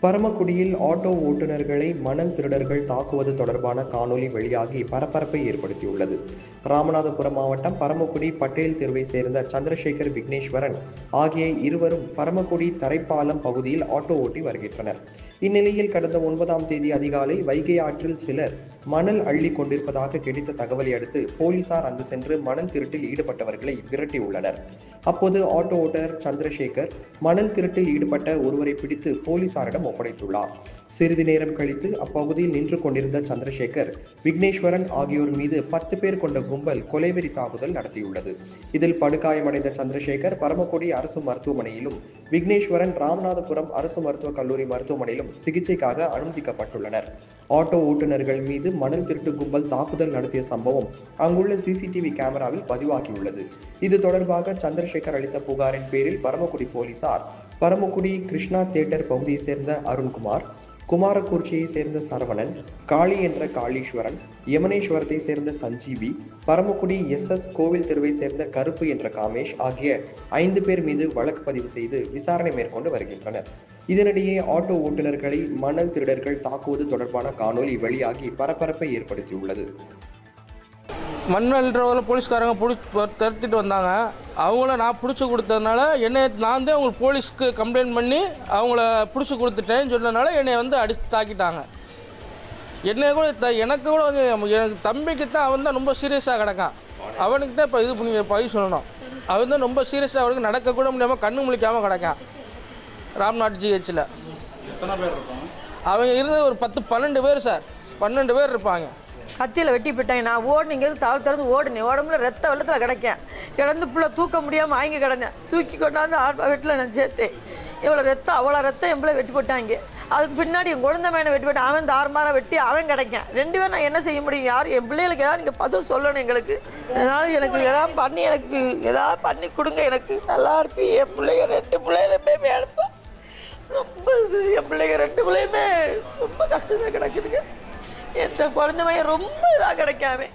பரமக்குடியில் auto ஓட்டுநர்களை மணல் திருடர்கள் தாக்குவது தொடர்பான காணொலி வெளியாகி பரபரப்பை ஏற்படுத்தியுள்ளது. ராமநாதபுரம் மாவட்டம் பரமக்குடி பட்டேல் தெருவை சேர்ந்த சந்திரசேகர் விக்னேஸ்வரன் ஆகிய இருவரும் பரமக்குடி தரைப்பாலம் பகுதியில் ஆட்டோ ஓட்டி வருகின்றனர். இந்நிலையில் கடந்த 9ஆம் தேதி அதிகாலை வைகை ஆற்றில் சிலர் மணல் அள்ளி கொண்டிருப்பதாக கிடைத்த தகவலை அடுத்து போலீசார் அங்கு சென்று மணல் திருட்டில் ஈடுபட்டவர்களை விரட்டியுள்ளனர். அப்போது ஆட்டோ ஓட்டுநர் சந்திரசேகர் மணல் திருட்டில் ஈடுபட்ட ஒருவரை பிடித்து போலீசாரிடம் ஒப்படைத்துள்ளார். சிறிது நேரம் கழித்து அப்பகுதியில் நின்று கொண்டிருந்த சந்திரசேகர் விக்னேஸ்வரன் ஆகியோர் மீது 10 பேர் கொண்ட கும்பல் கொலைவெறி தாக்குதல் நடத்தியுள்ளது. இதில் படுகாயமடைந்த சந்திரசேகர் பரமக்குடி அரசு மருத்துவமனையிலும் விக்னேஸ்வரன் ராமநாதபுரம் அரசு மருத்துவக் கல்லூரி மருத்துவமனையிலும் சிகிச்சைக்காக அனுமதிக்கப்பட்டுள்ளனர். ஆட்டோ ஓட்டுநர்கள் மீது மணல் திருட்டு கும்பல் தாக்குதல் நடத்திய சம்பவம் அங்குள்ள சிசிடிவி கேமராவில் பதிவாகியுள்ளது. இது தொடர்பாக சந்திரசேகர் அளித்த புகாரின் பேரில் பரமக்குடி போலீசார் பரமக்குடி கிருஷ்ணா தியேட்டர் பகுதியை சேர்ந்த அருண்குமார், குமாரக்குறிச்சியை சேர்ந்த சரவணன், காளி என்ற காளீஸ்வரன், யமனேஸ்வரத்தை சேர்ந்த சஞ்சீவி, பரமக்குடி SS கோவில் தெருவை சேர்ந்த கருப்பு என்ற காமேஷ் ஆகிய 5 பேர் மீது வழக்கு பதிவு செய்து விசாரணை மேற்கொண்டு வருகின்றனர். இதனிடையே ஆட்டோ ஓட்டுநர்களை மணல் திருடர்கள் தாக்குவது தொடர்பான காணொலி வெளியாகி பரபரப்பை ஏற்படுத்தியுள்ளது. மண்ணல்றவங்கள போலீஸ்காரங்க தடுத்துட்டு வந்தாங்க. அவங்கள நான் பிடிச்சி கொடுத்ததுனால நான் தான் அவங்களுக்கு போலீஸ்க்கு கம்ப்ளைண்ட் பண்ணி அவங்கள பிடிச்சி கொடுத்துட்டேன்னு சொன்னதுனால என்னை அடித்து தாக்கிட்டாங்க. எனக்கு கூட எனக்கு தம்பிக்கு தான் அவன் தான் ரொம்ப சீரியஸாக கிடக்கான். அவனுக்கு தான் இப்போ பதிவு சொல்லணும். அவன் தான் ரொம்ப சீரியஸாக அவனுக்கு நடக்கக்கூட முடியாமல் கண்ணு முழிக்காமல் கிடக்கான். ராம்நாத் GHல அவங்க இருந்தது ஒரு 10-12 பேர் சார், 12 பேர் இருப்பாங்க. கத்தியில் வெட்டி போயிட்டாங்க. நான் ஓடினீங்கிறது திறந்து ஓடினேன். உடம்புல ரத்த வெள்ளத்தில் கிடந்து புள்ள தூக்க முடியாமல் வாங்கி கிடந்தேன். தூக்கி கொண்டாந்து வீட்டில் நான் சேர்த்தேன். அவ்வளோ ரத்தம் என் பிள்ளை வெட்டி போட்டாங்க. அதுக்கு பின்னாடி என் குழந்தை மேலே வெட்டி போட்டான். அவன் தாறுமாறாக வெட்டி அவன் கிடைக்கான். 2 பேரும் நான் என்ன செய்ய முடியும்? யார் என் பிள்ளைகளுக்கு ஏதாவது நீங்கள் பதில் சொல்லணும் எங்களுக்கு. அதனால் எனக்கு எதாவது பண்ணி கொடுங்க. எனக்கு நல்லா இருப்பேன். என் பிள்ளைங்க 2 பிள்ளைகளுமே வேணுப்பா. ரொம்ப என் பிள்ளைங்க 2 பிள்ளையுமே ரொம்ப கஷ்டமாக கிடக்குதுங்க. எந்த குழந்தை மையம் ரொம்ப இதாக கிடைக்காம